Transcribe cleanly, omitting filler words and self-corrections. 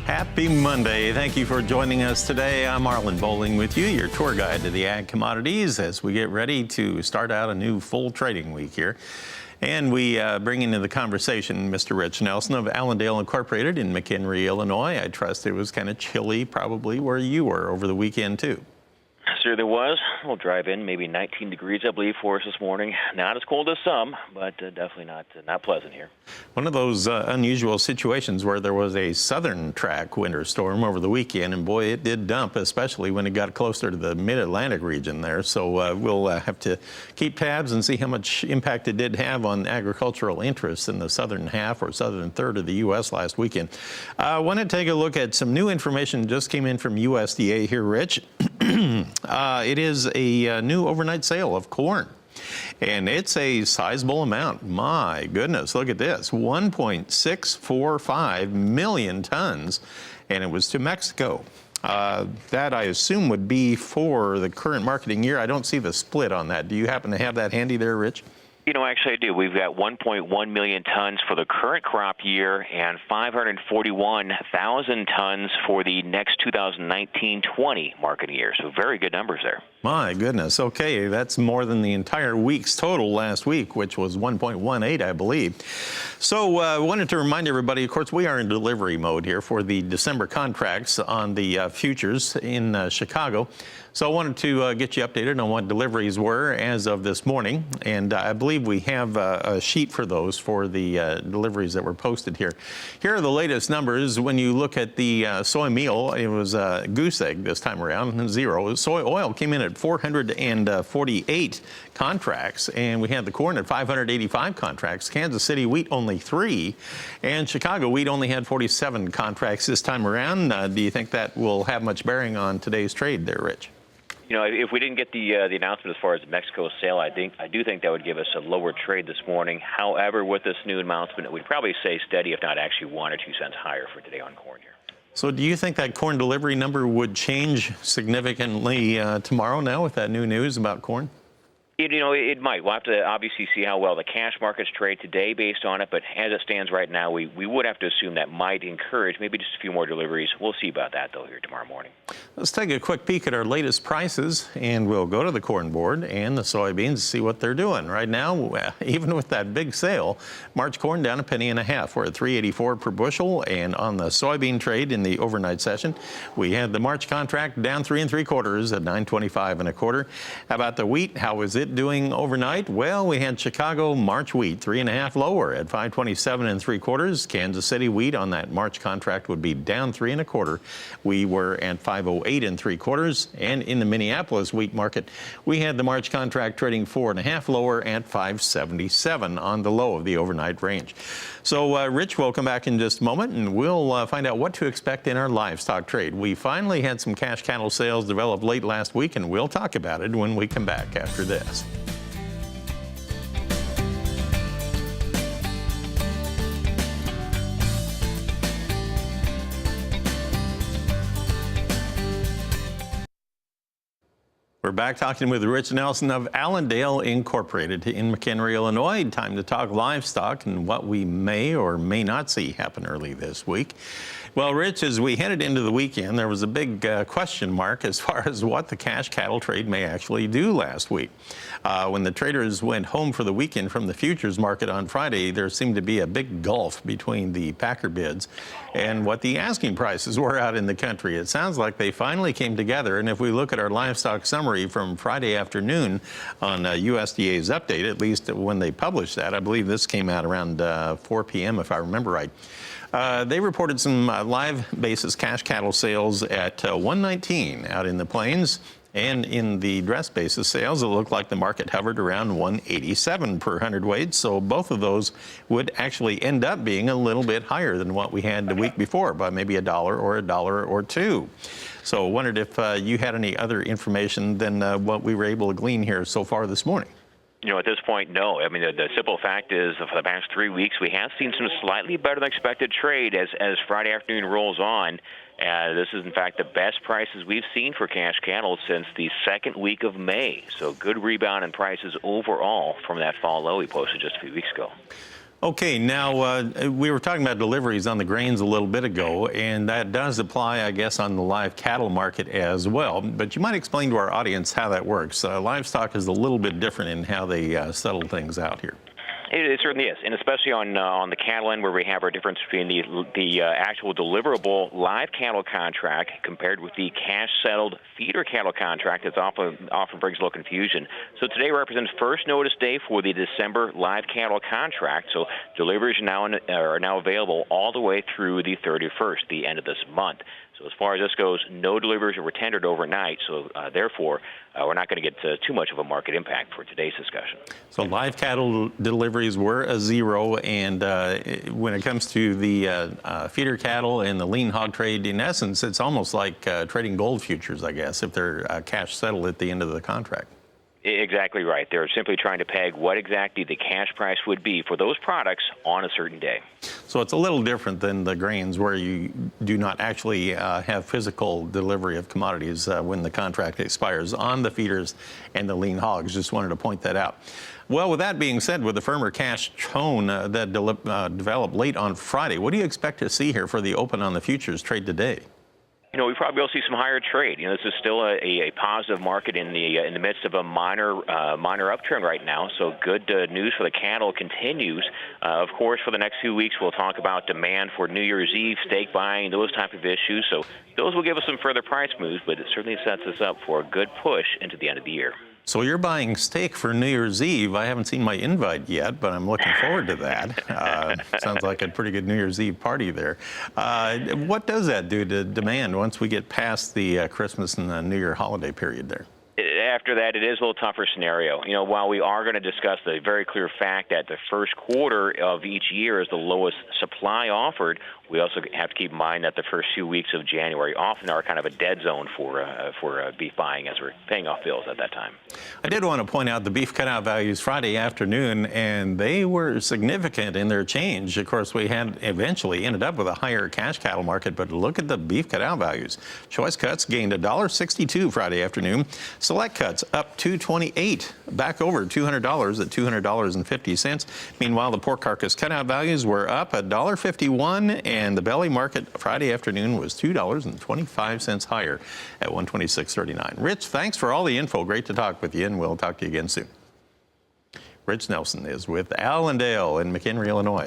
Happy Monday. Thank you for joining us today. I'm Arlen Bowling with you, your tour guide to the ag commodities as we get ready to start out a new full trading week here. And we bring into the conversation Mr. Rich Nelson of Allendale Incorporated in McHenry, Illinois. I trust it was kind of chilly probably where you were over the weekend too. Sure there was. We'll drive in, maybe 19 degrees, I believe, for us this morning. Not as cold as some, but definitely not pleasant here. One of those unusual situations where there was a southern track winter storm over the weekend, and boy, it did dump, especially when it got closer to the mid-Atlantic region there. So we'll have to keep tabs and see how much impact it did have on agricultural interests in the southern half or southern third of the U.S. last weekend. I want to take a look at some new information just came in from USDA here, Rich. It is a new overnight sale of corn, and it's a sizable amount. My goodness, look at this, 1.645 million tons, and it was to Mexico. That I assume would be for the current marketing year. I don't see the split on that. Do you happen to have that handy there, Rich? You know, actually I do. We've got 1.1 million tons for the current crop year and 541,000 tons for the next 2019-20 marketing year. So very good numbers there. My goodness. Okay, that's more than the entire week's total last week, which was 1.18, I believe. So I wanted to remind everybody, of course, we are in delivery mode here for the December contracts on the futures in Chicago. So I wanted to get you updated on what deliveries were as of this morning, and I believe we have a sheet for those for the deliveries that were posted here. Here are the latest numbers. When you look at the soy meal, it was goose egg this time around, 0. Soy oil came in at 448 contracts, and we had the corn at 585 contracts. Kansas City wheat only 3, and Chicago wheat only had 47 contracts this time around. Do you think that will have much bearing on today's trade there, Rich? You know, if we didn't get the announcement as far as the Mexico sale, I do think that would give us a lower trade this morning. However, with this new announcement, we'd probably stay steady, if not actually 1 or 2 cents higher for today on corn here. So do you think that corn delivery number would change significantly tomorrow now with that new news about corn? You know, it might. We'll have to obviously see how well the cash markets trade today based on it, but as it stands right now, we would have to assume that might encourage maybe just a few more deliveries. We'll see about that, though, here tomorrow morning. Let's take a quick peek at our latest prices, and we'll go to the corn board and the soybeans to see what they're doing. Right now, even with that big sale, March corn down 1.5 pennies. We're at $3.84 per bushel, and on the soybean trade in the overnight session, we had the March contract down 3 3/4 at $9.25 1/4. How about the wheat? How is it doing overnight? Well, we had Chicago March wheat 3.5 lower at 5.27 3/4. Kansas City wheat on that March contract would be down 3 1/4. We were at 5.08 3/4. And in the Minneapolis wheat market, we had the March contract trading 4.5 lower at 5.77 on the low of the overnight range. So, Rich, we'll come back in just a moment, and we'll find out what to expect in our livestock trade. We finally had some cash cattle sales develop late last week, and we'll talk about it when we come back after this. We're back talking with Rich Nelson of Allendale Incorporated in McHenry, Illinois. Time to talk livestock and what we may or may not see happen early this week. Well, Rich, as we headed into the weekend, there was a big question mark as far as what the cash cattle trade may actually do last week. When the traders went home for the weekend from the futures market on Friday, there seemed to be a big gulf between the packer bids and what the asking prices were out in the country. It sounds like they finally came together, and if we look at our livestock summary from Friday afternoon on USDA's update, at least when they published that, I believe this came out around 4 p.m. if I remember right. They reported some live basis cash cattle sales at 119 out in the plains, and in the dress basis sales, it looked like the market hovered around 187 per hundredweight. So both of those would actually end up being a little bit higher than what we had the week before by maybe $1 or $1 or $2. So I wondered if you had any other information than what we were able to glean here so far this morning. You know, at this point, no. I mean, the simple fact is, for the past 3 weeks, we have seen some slightly better than expected trade as Friday afternoon rolls on. This is, in fact, the best prices we've seen for cash cattle since the second week of May. So good rebound in prices overall from that fall low we posted just a few weeks ago. Okay, now we were talking about deliveries on the grains a little bit ago, and that does apply, I guess, on the live cattle market as well. But you might explain to our audience how that works. Livestock is a little bit different in how they settle things out here. It certainly is, and especially on the cattle end, where we have our difference between the actual deliverable live cattle contract compared with the cash-settled feeder cattle contract. That's often brings a little confusion. So today represents first notice day for the December live cattle contract. So deliveries are now available all the way through the 31st, the end of this month. So as far as this goes, no deliveries were tendered overnight, so therefore we're not going to get too much of a market impact for today's discussion. So live cattle deliveries were a zero, and when it comes to the feeder cattle and the lean hog trade, in essence, it's almost like trading gold futures, I guess, if they're cash settled at the end of the contract. Exactly right. They're simply trying to peg what exactly the cash price would be for those products on a certain day. So it's a little different than the grains, where you do not actually have physical delivery of commodities when the contract expires on the feeders and the lean hogs. Just wanted to point that out. Well, with that being said, with the firmer cash tone that developed late on Friday, what do you expect to see here for the open on the futures trade today? We probably will see some higher trade. This is still a positive market in the midst of a minor uptrend right now. So good news for the cattle continues. Of course, for the next few weeks, we'll talk about demand for New Year's Eve, steak buying, those type of issues. So those will give us some further price moves, but it certainly sets us up for a good push into the end of the year. So you're buying steak for New Year's Eve. I haven't seen my invite yet, but I'm looking forward to that. Sounds like a pretty good New Year's Eve party there. What does that do to demand once we get past the Christmas and the New Year holiday period there? After that, it is a little tougher scenario. While we are going to discuss the very clear fact that the first quarter of each year is the lowest supply offered, we also have to keep in mind that the first few weeks of January often are kind of a dead zone for beef buying, as we're paying off bills at that time. I did want to point out the beef cutout values Friday afternoon, and they were significant in their change. Of course, we had eventually ended up with a higher cash cattle market, but look at the beef cutout values. Choice cuts gained $1.62 Friday afternoon. Select cuts up $2.28, back over $200 at $200.50. Meanwhile, the pork carcass cutout values were up $1.51, and the belly market Friday afternoon was $2.25 higher at $126.39. Rich, thanks for all the info. Great to talk with you, and we'll talk to you again soon. Rich Nelson is with Allendale in McHenry, Illinois.